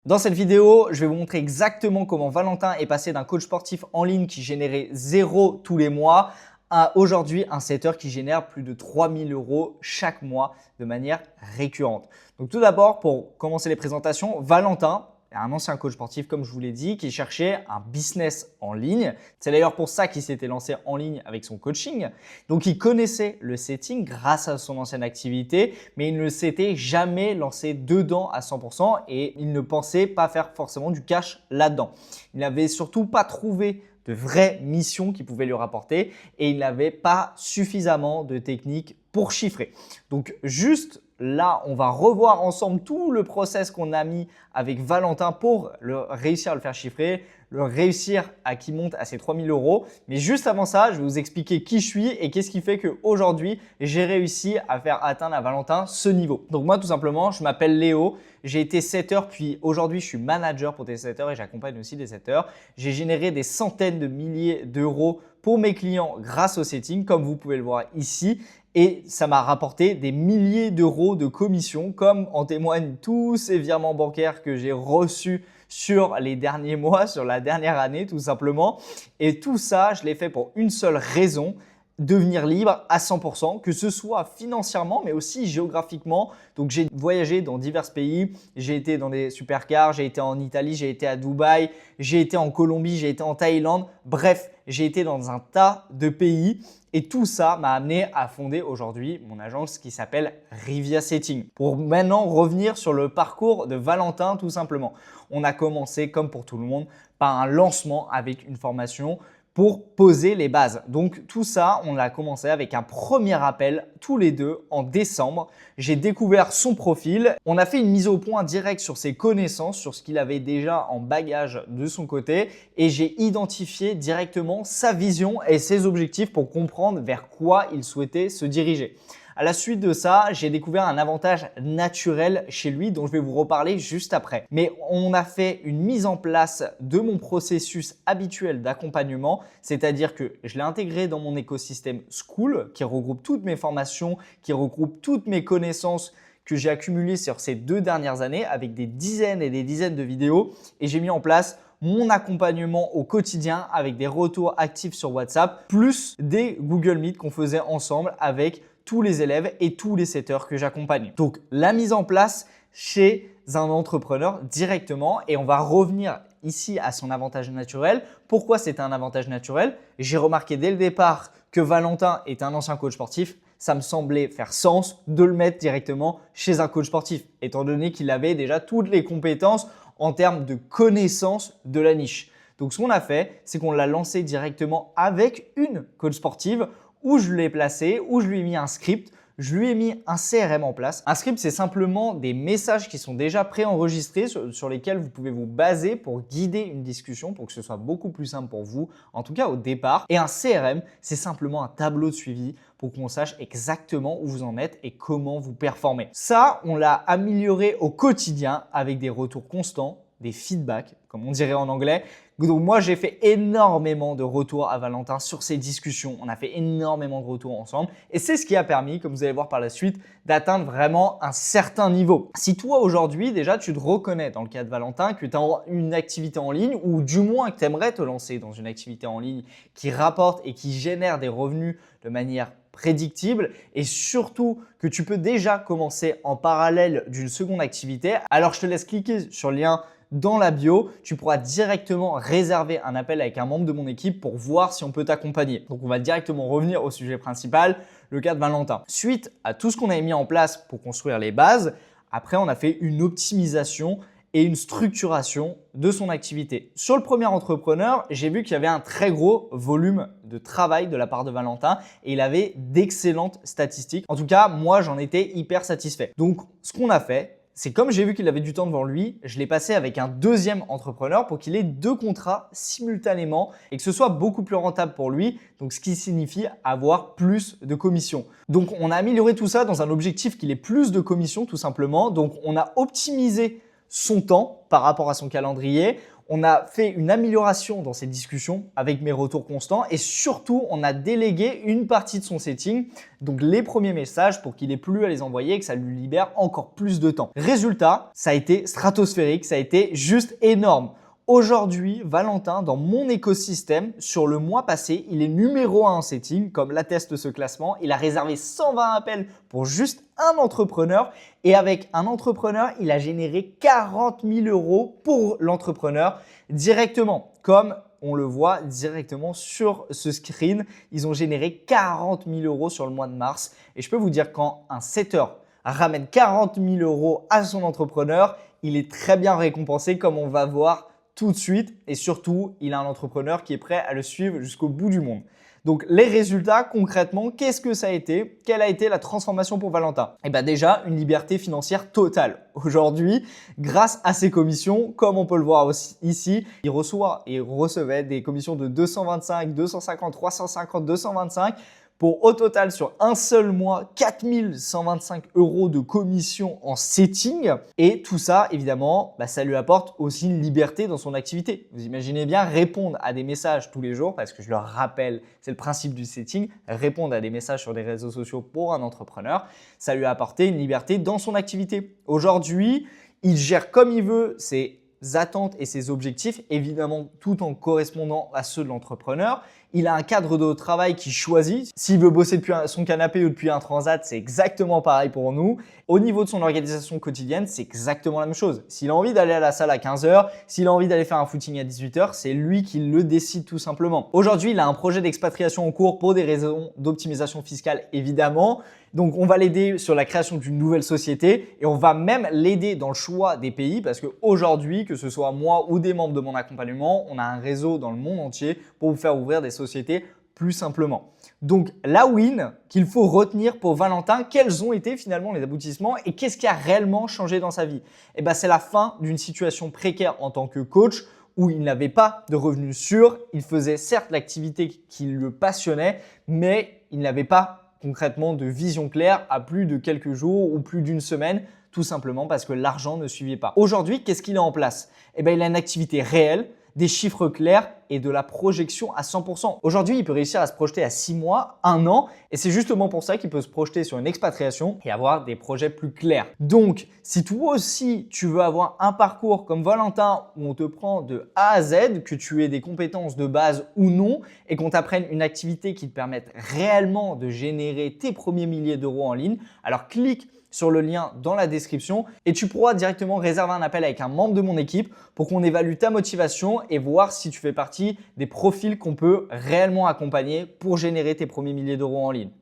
Dans cette vidéo, je vais vous montrer exactement comment Valentin est passé d'un coach sportif en ligne qui générait 0 tous les mois à aujourd'hui un setter qui génère plus de 3000 € chaque mois de manière récurrente. Donc tout d'abord, pour commencer les présentations, Valentin est un ancien coach sportif, comme je vous l'ai dit, qui cherchait un business en ligne. C'est d'ailleurs pour ça qu'il s'était lancé en ligne avec son coaching. Donc, il connaissait le setting grâce à son ancienne activité, mais il ne s'était jamais lancé dedans à 100% et il ne pensait pas faire forcément du cash là-dedans. Il n'avait surtout pas trouvé de vraies missions qui pouvaient lui rapporter et il n'avait pas suffisamment de techniques pour chiffrer. Donc, juste là, on va revoir ensemble tout le process qu'on a mis avec Valentin pour réussir à le faire chiffrer, le réussir à qu'il monte à ses 3000 €. Mais juste avant ça, je vais vous expliquer qui je suis et qu'est-ce qui fait qu'aujourd'hui, j'ai réussi à faire atteindre à Valentin ce niveau. Donc moi, tout simplement, je m'appelle Léo. J'ai été setter, puis aujourd'hui, je suis manager pour des setters et j'accompagne aussi des setters. J'ai généré des centaines de milliers d'euros pour mes clients grâce au setting, comme vous pouvez le voir ici. Et ça m'a rapporté des milliers d'euros de commissions, comme en témoignent tous ces virements bancaires que j'ai reçus sur les derniers mois, sur la dernière année tout simplement. Et tout ça, je l'ai fait pour une seule raison, devenir libre à 100%, que ce soit financièrement mais aussi géographiquement. Donc j'ai voyagé dans divers pays, j'ai été dans des supercars, j'ai été en Italie, j'ai été à Dubaï, j'ai été en Colombie, j'ai été en Thaïlande. Bref, j'ai été dans un tas de pays et tout ça m'a amené à fonder aujourd'hui mon agence qui s'appelle Rivia Setting. Pour maintenant revenir sur le parcours de Valentin tout simplement. On a commencé comme pour tout le monde par un lancement avec une formation pour poser les bases. Donc tout ça, on l'a commencé avec un premier appel tous les deux en décembre. J'ai découvert son profil. On a fait une mise au point directe sur ses connaissances, sur ce qu'il avait déjà en bagage de son côté et j'ai identifié directement sa vision et ses objectifs pour comprendre vers quoi il souhaitait se diriger. À la suite de ça, j'ai découvert un avantage naturel chez lui dont je vais vous reparler juste après. Mais on a fait une mise en place de mon processus habituel d'accompagnement, c'est-à-dire que je l'ai intégré dans mon écosystème School qui regroupe toutes mes formations, qui regroupe toutes mes connaissances que j'ai accumulées sur ces 2 dernières années avec des dizaines et des dizaines de vidéos et j'ai mis en place mon accompagnement au quotidien avec des retours actifs sur WhatsApp plus des Google Meet qu'on faisait ensemble avec tous les élèves et tous les setters que j'accompagne. Donc, la mise en place chez un entrepreneur directement et on va revenir ici à son avantage naturel. Pourquoi c'est un avantage naturel? J'ai remarqué dès le départ que Valentin est un ancien coach sportif. Ça me semblait faire sens de le mettre directement chez un coach sportif étant donné qu'il avait déjà toutes les compétences en termes de connaissance de la niche. Donc, ce qu'on a fait, c'est qu'on l'a lancé directement avec une coach sportive où je l'ai placé, où je lui ai mis un script, je lui ai mis un CRM en place. Un script, c'est simplement des messages qui sont déjà préenregistrés sur lesquels vous pouvez vous baser pour guider une discussion pour que ce soit beaucoup plus simple pour vous, en tout cas au départ. Et un CRM, c'est simplement un tableau de suivi pour qu'on sache exactement où vous en êtes et comment vous performez. Ça, on l'a amélioré au quotidien avec des retours constants, des feedbacks, comme on dirait en anglais. Donc moi, j'ai fait énormément de retours à Valentin sur ces discussions. On a fait énormément de retours ensemble et c'est ce qui a permis, comme vous allez voir par la suite, d'atteindre vraiment un certain niveau. Si toi aujourd'hui, déjà, tu te reconnais dans le cas de Valentin, que tu as une activité en ligne ou du moins que tu aimerais te lancer dans une activité en ligne qui rapporte et qui génère des revenus de manière prédictible et surtout que tu peux déjà commencer en parallèle d'une seconde activité, alors je te laisse cliquer sur le lien dans la bio, tu pourras directement réserver un appel avec un membre de mon équipe pour voir si on peut t'accompagner. Donc, on va directement revenir au sujet principal, le cas de Valentin. Suite à tout ce qu'on avait mis en place pour construire les bases, après, on a fait une optimisation et une structuration de son activité. Sur le premier entrepreneur, j'ai vu qu'il y avait un très gros volume de travail de la part de Valentin et il avait d'excellentes statistiques. En tout cas, moi, j'en étais hyper satisfait. Donc, ce qu'on a fait, c'est comme j'ai vu qu'il avait du temps devant lui, je l'ai passé avec un deuxième entrepreneur pour qu'il ait 2 contrats simultanément et que ce soit beaucoup plus rentable pour lui, donc ce qui signifie avoir plus de commissions. Donc, on a amélioré tout ça dans un objectif qu'il ait plus de commissions tout simplement. Donc, on a optimisé son temps par rapport à son calendrier. On a fait une amélioration dans ces discussions avec mes retours constants et surtout, on a délégué une partie de son setting, donc les premiers messages pour qu'il ait plus à les envoyer et que ça lui libère encore plus de temps. Résultat, ça a été stratosphérique, ça a été juste énorme. Aujourd'hui, Valentin, dans mon écosystème, sur le mois passé, il est numéro 1 en setting, comme l'atteste ce classement. Il a réservé 120 appels pour juste un entrepreneur. Et avec un entrepreneur, il a généré 40 000 € pour l'entrepreneur directement. Comme on le voit directement sur ce screen, ils ont généré 40 000 € sur le mois de mars. Et je peux vous dire quand un setter ramène 40 000 € à son entrepreneur, il est très bien récompensé comme on va voir tout de suite et surtout, il a un entrepreneur qui est prêt à le suivre jusqu'au bout du monde. Donc, les résultats, concrètement, qu'est-ce que ça a été? Quelle a été la transformation pour Valentin? Eh bien déjà, une liberté financière totale. Aujourd'hui, grâce à ses commissions, comme on peut le voir aussi ici, il reçoit et recevait des commissions de 225, 250, 350, 225 pour au total sur un seul mois 4 125 € de commission en setting. Et tout ça, évidemment, ça lui apporte aussi une liberté dans son activité. Vous imaginez bien répondre à des messages tous les jours, parce que je le rappelle, c'est le principe du setting, répondre à des messages sur des réseaux sociaux pour un entrepreneur, ça lui a apporté une liberté dans son activité. Aujourd'hui, il gère comme il veut ses attentes et ses objectifs, évidemment tout en correspondant à ceux de l'entrepreneur. Il a un cadre de travail qu'il choisit. S'il veut bosser depuis son canapé ou depuis un transat, c'est exactement pareil pour nous. Au niveau de son organisation quotidienne, c'est exactement la même chose. S'il a envie d'aller à la salle à 15 h, s'il a envie d'aller faire un footing à 18 h, c'est lui qui le décide tout simplement. Aujourd'hui, il a un projet d'expatriation en cours pour des raisons d'optimisation fiscale évidemment. Donc, on va l'aider sur la création d'une nouvelle société et on va même l'aider dans le choix des pays parce qu'aujourd'hui, que ce soit moi ou des membres de mon accompagnement, on a un réseau dans le monde entier pour vous faire ouvrir des sociétés plus simplement. Donc, la win qu'il faut retenir pour Valentin, quels ont été finalement les aboutissements et qu'est-ce qui a réellement changé dans sa vie? Eh bien, c'est la fin d'une situation précaire en tant que coach où il n'avait pas de revenus sûrs. Il faisait certes l'activité qui le passionnait, mais il n'avait pas concrètement de vision claire à plus de quelques jours ou plus d'une semaine, tout simplement parce que l'argent ne suivait pas. Aujourd'hui, qu'est-ce qu'il a en place? Eh bien, il a une activité réelle, des chiffres clairs et de la projection à 100%. Aujourd'hui, il peut réussir à se projeter à 6 mois, 1 an et c'est justement pour ça qu'il peut se projeter sur une expatriation et avoir des projets plus clairs. Donc, si toi aussi, tu veux avoir un parcours comme Valentin où on te prend de A à Z, que tu aies des compétences de base ou non et qu'on t'apprenne une activité qui te permette réellement de générer tes premiers milliers d'euros en ligne, alors clique sur le lien dans la description et tu pourras directement réserver un appel avec un membre de mon équipe pour qu'on évalue ta motivation et voir si tu fais partie des profils qu'on peut réellement accompagner pour générer tes premiers milliers d'euros en ligne.